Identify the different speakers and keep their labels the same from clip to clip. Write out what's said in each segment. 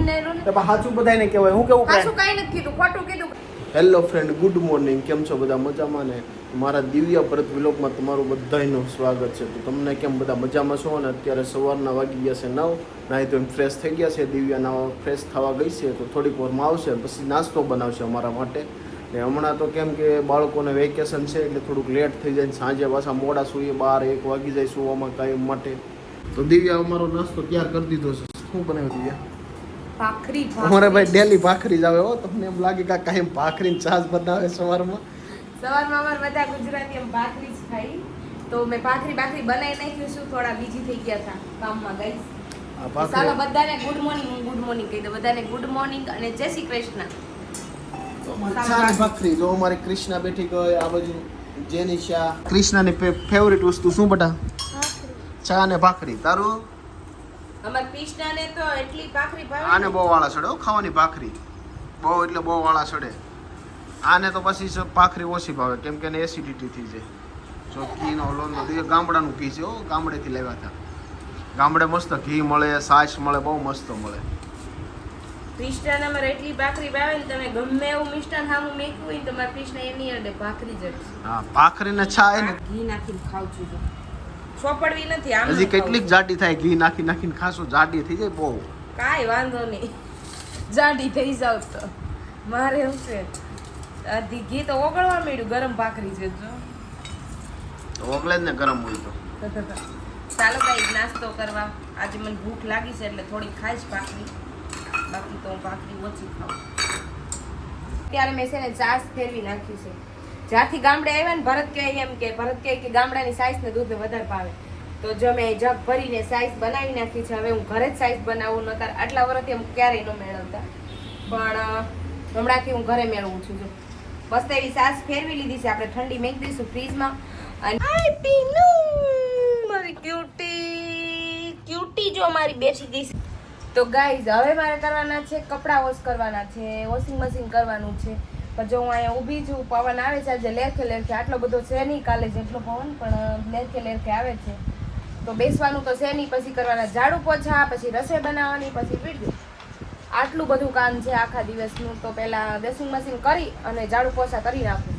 Speaker 1: તો સાચું બધાને કહેવાય. હું કેવું
Speaker 2: સાચું કાઈ નથી કીધું, ખોટું કીધું.
Speaker 1: Hello friend, good morning. કેમ છો બધા? મજામાં ને? મારા દિવ્ય પરત વિલોકમાં તમારું બધાનું સ્વાગત છે. તો તમને કેમ બધા મજામાં છો? અને અત્યારે સવારના વાગી ગયા છે 9. નાહી તો ફ્રેશ થઈ ગયા છે. દિવ્યા ફ્રેશ થવા ગઈ છે તો થોડીક વારમાં આવશે, પછી નાસ્તો બનાવશે અમારા માટે. ને હમણાં તો કેમ કે બાળકોને વેકેશન છે એટલે થોડુંક લેટ થઈ જાય. સાંજે પાછા મોડા સૂઈએ, 12-1 વાગી જાય સુવામાં કાયમ માટે. તો દિવ્યા અમારો નાસ્તો તૈયાર કરી દીધો છે. શું બનાવ્યું દિવ્યા?
Speaker 2: ભાખરી.
Speaker 1: અમારે ભાઈ ડેલી ભાખરી જ આવે હો. તમને એમ લાગે કે કાયમ ભાખરી ને છાશ બનાવે સવારમાં?
Speaker 2: સવારમાં અમારે બધા ગુજરાતી એમ ભાખરી જ ખાઈ. તો મેં ભાખરી બનાવી નાખ્યું છું. થોડા બીજી થઈ ગયા હતા કામમાં ગઈ. ચાલો બધાને ગુડ મોર્નિંગ કહી દો. બધાને ગુડ મોર્નિંગ અને જય શ્રી કૃષ્ણ.
Speaker 1: ભાખરી જો અમારી ક્રિષ્ના બેઠી ગઈ આ બાજુ. જેનિશા, ક્રિષ્નાની ફેવરિટ વસ્તુ શું બટા? ચા ને ભાખરી. તારું?
Speaker 2: અમાર કૃષ્ણાને તો એટલી ભાખરી ભાવે.
Speaker 1: આને બહુ વાળા ચડે ખાવાની ભાખરી. બહુ એટલે બહુ વાળા ચડે. આને તો પછી ભાખરી ઓછી ભાવે કેમ કે એને એસિડિટી થઈ જાય. જો ઘીનો લોંદો દીધો. ગામડાનું ઘી છે હો, ગામડેથી લાવ્યા હતા. ગામડે મસ્ત ઘી મળે, છાશ મળે, બહુ મસ્ત મળે.
Speaker 2: કૃષ્ણાને અમારે એટલી ભાખરી ભાવે ને તમે ગમે એવું મિષ્ટાન સામું મેક્યું હોય ને તો મારા કૃષ્ણ એની અડે ભાખરી જ છે.
Speaker 1: હા, ભાખરી ને છા ને
Speaker 2: ઘી નાખીને ખાવ છું તો સોપડવી નથી. આમ
Speaker 1: હજી કેટલીક જાડી થાય. ઘી નાખીને ખાશું જાડી થઈ જાય બહુ.
Speaker 2: કાંઈ વાંધો નહીં, જાડી થઈ જાવ તો મારે એવું છે. અડધી ઘી તો ઓગળવા માંડ્યું. ગરમ ભાખરી છે જો
Speaker 1: તો ઓગળે જ ને ગરમ હોય તો.
Speaker 2: ચાલો કાંઈ નાસ્તો કરવા. આજે મને ભૂખ લાગી છે એટલે થોડી ખાઈશ ભાખરી. બાકી તો હું ભાખરી ઓછી ખાઉં. ત્યારે મેં છે ને છાશ ફેરવી નાખ્યું છે. જ્યાંથી ગામડે આવ્યા ને ભરત કહે કે ગામડાની સાઈઝ ને દૂધ વધારે ભાવે. તો જો મેં જગ ભરીને સાઈઝ બનાવી નાખી છે. હવે હું ઘરે જ સાઈઝ બનાવું. નકર આટલા વર્ષથી એમ ક્યારેય ન મેળવતા, પણ હમણાંથી હું ઘરે મેળવું છું. જો મસ્ત એવી સાસ ફેરવી લીધી છે. આપણે ઠંડી મેકી દઈશું ફ્રીજમાં. અને મારી ક્યુટી જો મારી બેસી ગઈ છે. તો ગાઈઝ હવે મારે કરવાના છે કપડાં વોશ કરવાના છે, વોશિંગ મશીન કરવાનું છે. પણ જો હું અહીંયા ઊભી છું, પવન આવે છે. આજે લેરખે આટલો બધો છે નહીં કાલે જેટલો પવન, પણ લેરખે આવે છે. તો બેસવાનું તો છે નહીં. પછી કરવાના ઝાડુ પોછા, પછી રસોઈ બનાવવાની, પછી વિડીયો. આટલું બધું કામ છે આખા દિવસનું. તો પહેલાં વોશિંગ મશીન કરી અને ઝાડુ પોછા કરી નાખું.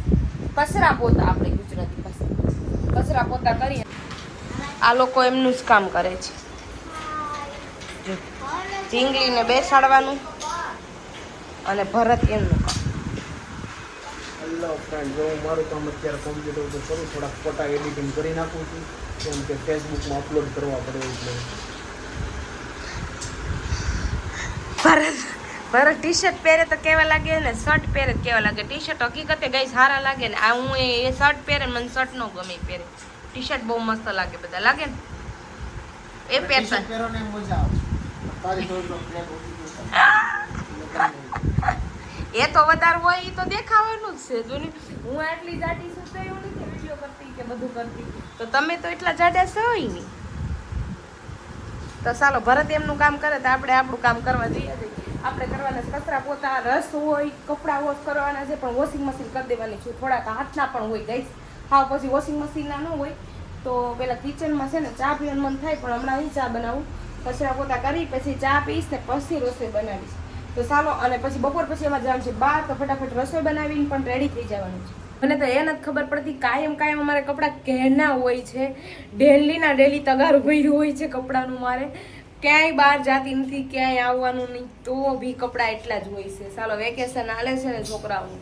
Speaker 2: કચરા પોતા, આપણે ગુજરાતી ભાષા કચરા પોતા કરી. આ લોકો એમનું જ કામ કરે છે. જો ઢીંગલીને બેસાડવાનું અને ભરત એમનું કામ.
Speaker 1: હેલો ફ્રેન્ડ, જો હું મારું કામ અત્યારે કમ્પ્લીટ કરું. થોડાક ફોટા એડિટિંગ કરી નાખું છું કેમ કે ફેસબુકમાં અપલોડ કરવા પડે એટલે.
Speaker 2: ભરત ટી શર્ટ પહેરે તો કેવા લાગે ને શર્ટ પહેરે તો કેવા લાગે. ટી શર્ટ હકીકતે ગઈ સારા લાગે ને. આ હું એ શર્ટ પહેરે મને શર્ટ નો ગમે પહેરે. ટી શર્ટ બહુ મસ્ત લાગે. બધા લાગે ને એ પહેરતા. એ તો વધારે હોય એ તો દેખાવાનું જ છે. જો હું આટલી જાડી છું તો એવું નથી વિડીયો કરતી કે બધું કરતી. તો તમે તો એટલા જાડા છો નહીં. તો ચાલો ભરત એમનું કામ કરે તો આપણે આપણું કામ કરવા જઈએ. આપણે કરવાના કચરા પોતા, રસ હોય, કપડાં વોશ કરવાના છે. પણ વોશિંગ મશીન કરી દેવાની છું. થોડાક હાથના પણ હોય ગઈ. હા, પછી વોશિંગ મશીનના ન હોય તો પેલા કિચનમાં છે ને ચા પીવાનું મન થાય, પણ હમણાં અહીં ચા બનાવું. કચરા પોતા કરી પછી ચા પીશ ને પછી રસોઈ બનાવીશ. તો ચાલો. અને પછી બપોર પછી એમાં જવાનું છે બહાર. તો ફટાફટ રસોઈ બનાવીને પણ રેડી થઈ જવાનું છે. મને તો એ નથી ખબર પડતી. કાયમ અમારે કપડાં કહેરના હોય છે. ડેલી તગારું ભર્યું હોય છે કપડાનું. મારે ક્યાંય બહાર જાતી નથી, ક્યાંય આવવાનું નહીં, તો બી કપડાં એટલા જ હોય છે. ચાલો વેકેશન હાલે છે ને છોકરાઓનું,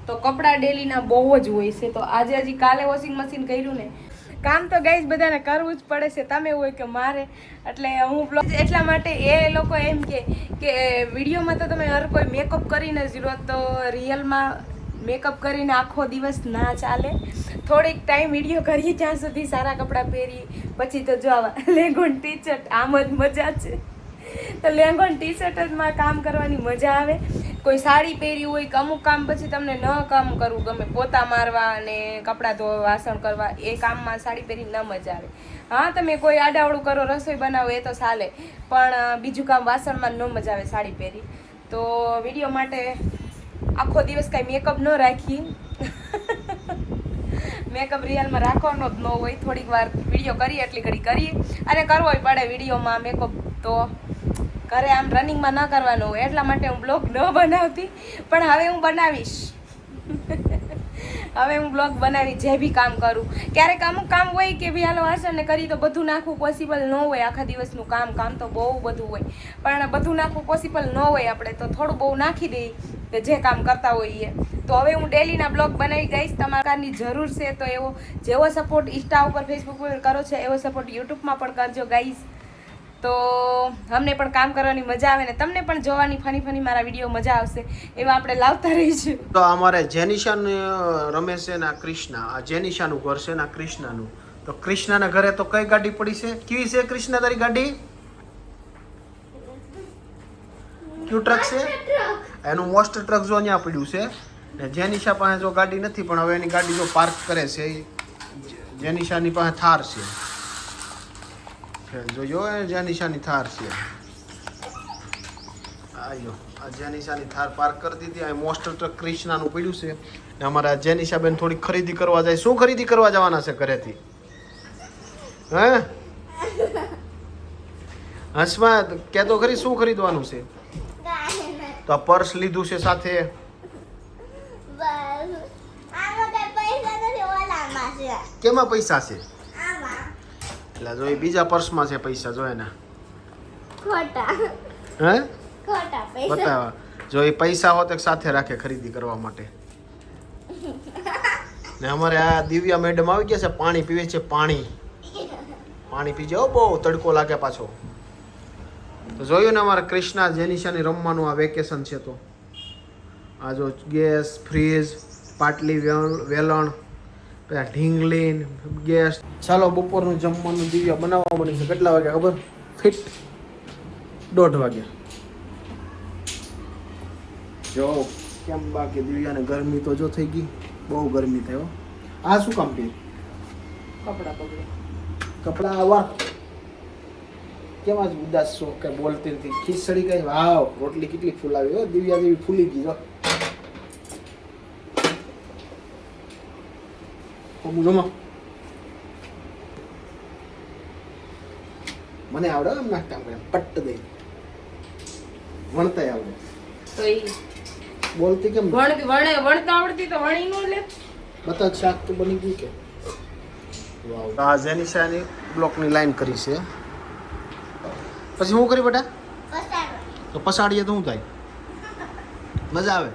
Speaker 2: તો કપડાં ડેલીના બહુ જ હોય છે. તો આજે હજી કાલે વોશિંગ મશીન કર્યું ને. કામ તો ગાઈઝ બધાને કરવું જ પડે છે. તમે હોય કે મારે. એટલે હું એટલા માટે એ લોકો એમ કે વિડીયોમાં તો તમે હર કોઈ મેકઅપ કરીને જ રહો, તો રિયલમાં મેકઅપ કરીને આખો દિવસ ના ચાલે. થોડીક ટાઈમ વિડીયો કરીએ ત્યાં સુધી સારા કપડાં પહેરી. પછી તો જો આવા લેંગોન ટી શર્ટ આમ જ મજા છે. તો લેંગોન ટી શર્ટમાં કામ કરવાની મજા આવે. કોઈ સાડી પહેરી હોય કે અમુક કામ પછી તમને ન કામ કરવું ગમે. પોતા મારવા અને કપડાં ધોવા, વાસણ કરવા, એ કામમાં સાડી પહેરી ન મજા આવે. હા, તમે કોઈ આડાવડું કરો, રસોઈ બનાવો એ તો ચાલે, પણ બીજું કામ વાસણમાં ન મજા આવે સાડી પહેરી. તો વિડીયો માટે આખો દિવસ કાંઈ મેકઅપ ન રાખી. મેકઅપ રિયલમાં રાખવાનો જ ન હોય. થોડીક વાર વિડીયો કરીએ એટલી ઘડી કરીએ. અને કરવો પડે વિડીયોમાં મેકઅપ. તો ઘરે આમ રનિંગમાં ન કરવાનું હોય એટલા માટે હું બ્લોગ ન બનાવતી, પણ હવે હું બનાવીશ. હવે હું બ્લોગ બનાવી જે બી કામ કરું. ક્યારેક અમુક કામ હોય કે ભાઈ હાલો વાસણને કરી તો બધું નાખવું પોસિબલ ન હોય, આખા દિવસનું કામ તો બહુ બધું હોય, પણ બધું નાખવું પોસિબલ ન હોય આપણે તો થોડું બહુ નાખી દઈએ કે જે કામ કરતા હોઈએ. તો હવે હું ડેલીના બ્લોગ બનાવી ગઈશ. તમારાની જરૂર છે તો એવો જેવો સપોર્ટ ઇન્સ્ટા ઉપર ફેસબુક ઉપર કરો છો એવો સપોર્ટ યુટ્યુબમાં પણ કરજો ગાઈસ. તો અમને પણ કામ કરવાની મજા આવે ને તમને પણ જોવાની ફની મારા વિડીયો મજા આવશે એવા આપણે લાવતા રહીશું.
Speaker 1: તો અમારે જેનિશાન રમે છે ને કૃષ્ણા, આ જેનિશાનું ઘર છે ને કૃષ્ણાનું. તો કૃષ્ણાના ઘરે તો કઈ ગાડી પડી છે? કેવી છે કૃષ્ણા તારી ગાડી? ક્યુ ટ્રક છે? એનું મોસ્ટર ટ્રક જો અહીંયા પડ્યું છે ને જેનિશા પાસે જો ગાડી નથી, પણ હવે એની ગાડી જો પાર્ક કરે છે. જેનિશાની પાસે થાર છે, જોજો જેનિશાની થાર છે. આયો આ જેનિશાની થાર પાર્ક કરી દીધી. આ મોસ્ટર ટ્રક કૃષ્ણાનું પડ્યું છે ને અમારા જેનિશા બેન થોડી ખરીદી કરવા જાય. શું ખરીદી કરવા જવાના છે ઘરેથી? હે હસમાં કે તો ખરી શું ખરીદવાનું છે? તો આ પર્સ લીધું છે સાથે. કેમાં પૈસા છે? એટલે જો એ બીજા પર્સમાં છે પૈસા, જો એના
Speaker 3: ખોટા
Speaker 1: હે
Speaker 3: ખોટા પૈસા.
Speaker 1: બતાવા જો એ પૈસા હોત એક સાથે રાખે ખરીદી કરવા માટે. ને અમારે આ દિવ્યા મેડમ આવી ગયા છે, પાણી પીવે છે. પાણી પી જાઓ, બહુ તડકો લાગે પાછો. તો જોયું ને અમારા કૃષ્ણા જેનિશાની રમવાનું આ વેકેશન છે. તો આ જો ગેસ, ફ્રીજ, પાટલી, વેલણ, ઢીંગલી, ગેસ. ચાલો બપોરનું જમવાનું દિવ્યા બનાવવા બની છે. કેટલા વાગ્યા ખબર? ફિટ 1:30 વાગ્યા. જો કેમ બાકી દિવ્યાને ગરમી તો જો થઈ ગઈ, બહુ ગરમી થયો. આ શું કામ પી? કપડા આવા કેમ આજ ઉદાસ છો કે બોલતી નથી? ખીચડી કઈ વાવ, રોટલી કેટલી ફૂલાવી હો દિવ્યા જેવી ફૂલી ગઈ. જો જમા મને આવડે એમ નાખતા પટ્ટ દઈ વણતા આવડે
Speaker 2: તો ઈ
Speaker 1: બોલતી કેમ?
Speaker 2: વણતા આવડતી તો વણી નો લે.
Speaker 1: બતા શાક તો બની ગયું કે? વાવ. આ જેનિશાની બ્લોકની લાઈન કરી છે. પછી શું કરી બેટા? તો પસાડીએ તો શું થાય? મજા આવે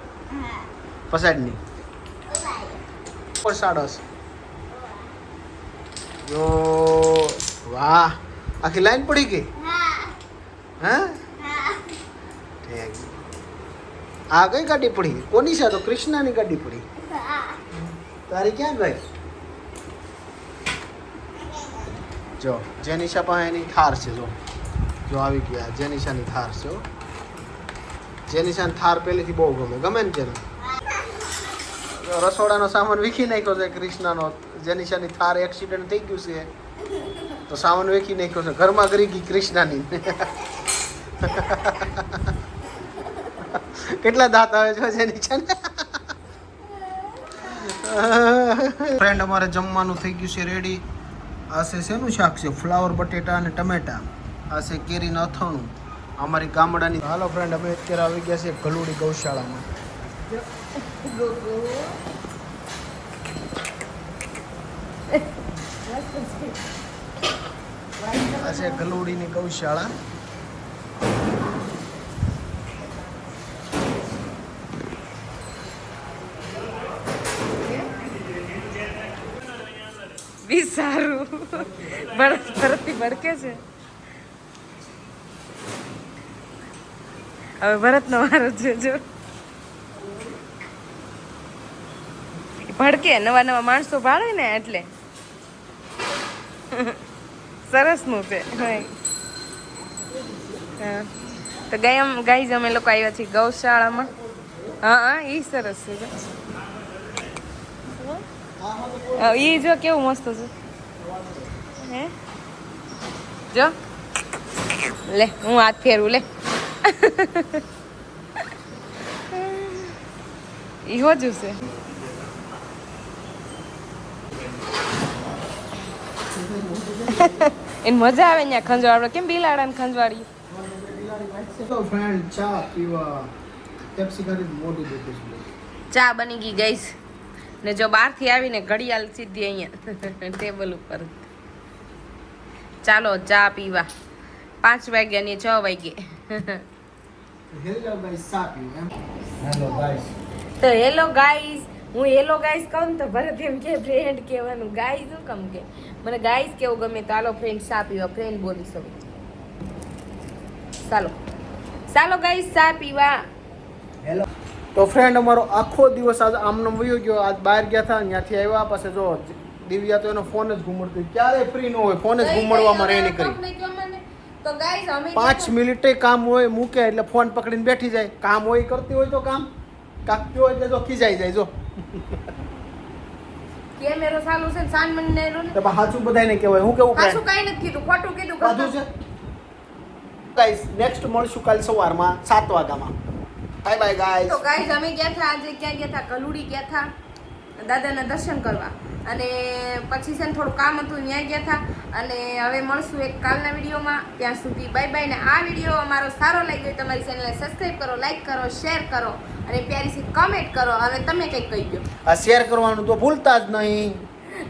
Speaker 1: પસાડની? પસાડસ જો વાહ, આખી લાઈન પડી ગઈ. હા આ કઈ ગાડી પડી? કોની છે? તો કૃષ્ણાની ગાડી પડી. તારી ક્યાં ગઈ? જો જેનિશા પાસે એની થાર છે. જો આવી ગયા જેનિશાની થાર છે. જેનિશાની થાર પહેલેથી બહુ ગમે ને જેને. રસોડાનો સામાન વીખી નાખ્યો છે કૃષ્ણાનો. જેનિશાની થાર એક્સિડન્ટ થઈ ગયું છે તો સામાન વીખી નાખ્યો છે. ઘરમાં કરી ગઈ કૃષ્ણાની. કેટલા દાંત આવે છે જેનિશાને? ફ્રેન્ડ અમારે જમવાનું થઈ ગયું છે રેડી. આ છે શેનું શાક છે? ફ્લાવર, બટેટા અને ટમેટા. આ છે કેરીનું અથાણું અમારી ગામડાની. હાલો ફ્રેન્ડ, અમે અત્યારે આવી ગયા છે ગલુડી ગૌશાળામાં. આ છે ગલુડીની ગૌશાળા.
Speaker 2: બી સારું ભરતથી ભડકે છે. હવે ભરતનો વારો છે. જો ભડકે, નવા માણસો ભાળે ને એટલે સરસ નું છે. તો ગાઈઝ અમે લોકો આવ્યા છીએ ગૌશાળામાં. હા એ સરસ છે. એ જો કેવું મસ્ત છે. હે જો લે, હું હાથ ફેરવું લે. ઈ હોજુ છે. એને મજા આવે ત્યાં ખંજવાળ. આપણે કેમ બિલાડાને ખંજવાડીએ? મારી પાસે
Speaker 1: તો ફ્રેન્ડ ચા પીવા પેપ્સી કરી મોઢું દુખે છે.
Speaker 2: ચા બની ગઈ ગઈસ ને જો બહારથી આવીને ઘડિયાળ સીધી અહીંયા ટેબલ ઉપર. ચાલો ચા પીવા 5 વાગ્યા ને 6 વાગે.
Speaker 1: હેલો ગાઈસ ચા પીવા એમ. Hello guys.
Speaker 2: તો હેલો ગાઈસ, હું હેલો ગાઈસ કહું તો ભરત એમ કે ફ્રેન્ડ કહેવાનું, ગાઈસ શું કમ કે મને ગાઈસ કેવું ગમે. તો હાલો ફ્રેન્ડ ચા પીવા, ફ્રેન્ડ બોલી શકો. ચાલો ચાલો ગાઈસ ચા પીવા.
Speaker 1: હેલો. તો ફ્રેન્ડ અમારો આખો દિવસ આજ આમનો વયો ગયો. આજ બહાર ગયા હતા, ત્યાંથી આવ્યા પાસે જો દિવ્યા તો એનો ફોન જ ઘુમડતી, ક્યારે ફ્રી ન હોય, ફોન જ ઘુમડવામાં રહે નહીં કરી.
Speaker 2: તો ગાઈસ અમે
Speaker 1: 5 મિનિટે કામ હોય મૂકે એટલે ફોન પકડીને બેઠી જાય. કામ હોય કરતી હોય તો કામ કાકતી હોય એટલે જો ખીજાઈ જાય. જો
Speaker 2: કેમેરો ચાલુ છે ને સાન મને ને
Speaker 1: તો સાચું બધાને કહેવાય. હું કેવું
Speaker 2: પાછું કાઈ નથી કીધું, ખોટું કીધું
Speaker 1: બધું છે. ગાઈસ નેક્સ્ટ મળશું કાલ સવારમાં 7 વાગ્યામાં. Bye bye guys.
Speaker 2: તો ગાઈસ અમે ગયા હતા આજે, ક્યાં ગયા હતા? કલુડી ગયા હતા દાદાના દર્શન કરવા, અને પછી છે ને થોડું કામ હતું ત્યાં ગયા હતા. અને હવે મળશું એક કાલના વિડીયોમાં. ત્યાં સુધી બાય બાય. ને આ વિડીયો અમારો સારો લાગ્યો હોય તમારી ચેનલને સબસ્ક્રાઈબ કરો, લાઈક કરો, શેર કરો અને પ્યારી સી કમેન્ટ કરો. હવે તમે કંઈક કહી દો.
Speaker 1: આ શેર કરવાનું તો ભૂલતા જ નહીં.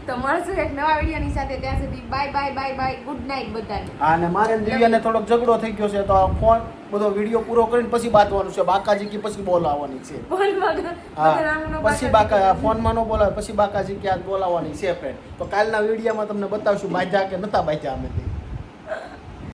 Speaker 2: તો મળશું એક નવા વિડીયોની સાથે. ત્યાં સુધી bye bye bye bye. Good night બધાને.
Speaker 1: હા ને મારે ને દિવ્યાને થોડોક ઝઘડો થઈ ગયો છે તો આ ફોન બધો વિડીયો પૂરો કરીને પછી બાતવાનું છે. બાકાજી કે પછી બોલાવવાની છે. હા પછી બાકા ફોનમાં ન બોલાવે, પછી બાકાજી કે આજ બોલાવવાની છે ફ્રેન્ડ. તો કાલના વિડીયોમાં તમને બતાવશું બાજા કે નતા બાજા અમે.